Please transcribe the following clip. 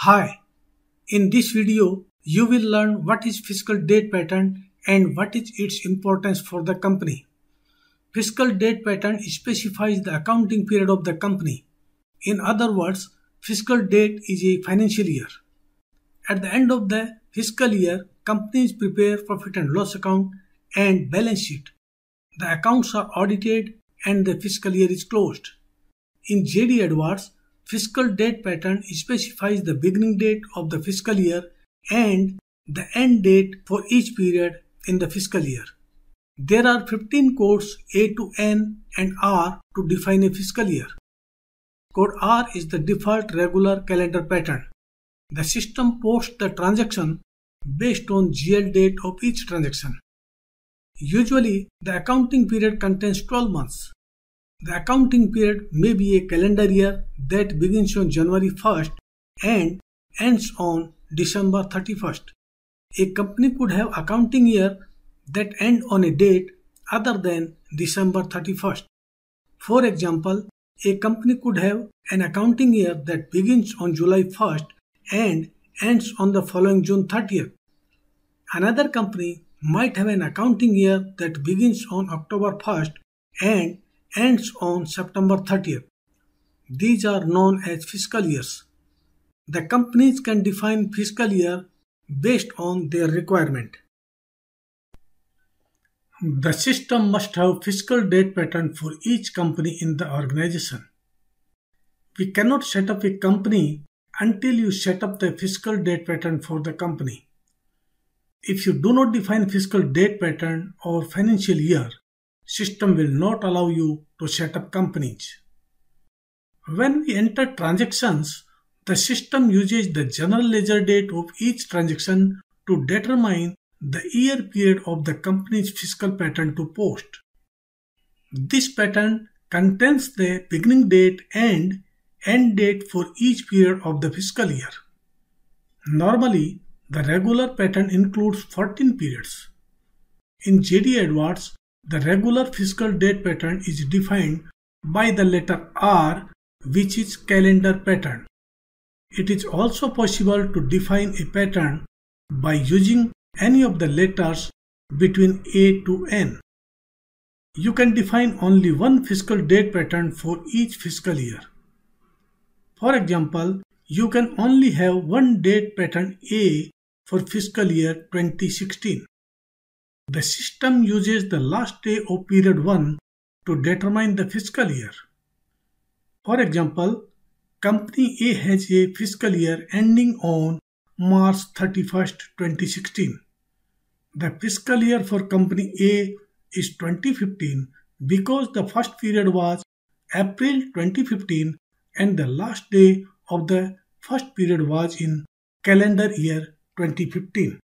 Hi, in this video, you will learn what is fiscal date pattern and what is its importance for the company. Fiscal date pattern specifies the accounting period of the company. In other words, fiscal date is a financial year. At the end of the fiscal year, companies prepare profit and loss account and balance sheet. The accounts are audited and the fiscal year is closed. In JD Edwards, fiscal date pattern specifies the beginning date of the fiscal year and the end date for each period in the fiscal year. There are 15 codes A to N and R to define a fiscal year. Code R is the default regular calendar pattern. The system posts the transaction based on GL date of each transaction. Usually, the accounting period contains 12 months. The accounting period may be a calendar year that begins on January 1st and ends on December 31st. A company could have accounting year that end on a date other than December 31st. For example, a company could have an accounting year that begins on July 1st and ends on the following June 30th. Another company might have an accounting year that begins on October 1st and ends on September 30th. These are known as fiscal years. The companies can define fiscal year based on their requirement. The system must have fiscal date pattern for each company in the organization. We cannot set up a company until you set up the fiscal date pattern for the company. If you do not define fiscal date pattern or financial year, system will not allow you to set up companies. When we enter transactions, the system uses the general ledger date of each transaction to determine the year period of the company's fiscal pattern to post. This pattern contains the beginning date and end date for each period of the fiscal year. Normally, the regular pattern includes 14 periods. In JD Edwards, the regular fiscal date pattern is defined by the letter R, which is calendar pattern. It is also possible to define a pattern by using any of the letters between A to N. You can define only one fiscal date pattern for each fiscal year. For example, you can only have one date pattern A for fiscal year 2016. The system uses the last day of period 1 to determine the fiscal year. For example, Company A has a fiscal year ending on March 31st, 2016. The fiscal year for Company A is 2015 because the first period was April 2015 and the last day of the first period was in calendar year 2015.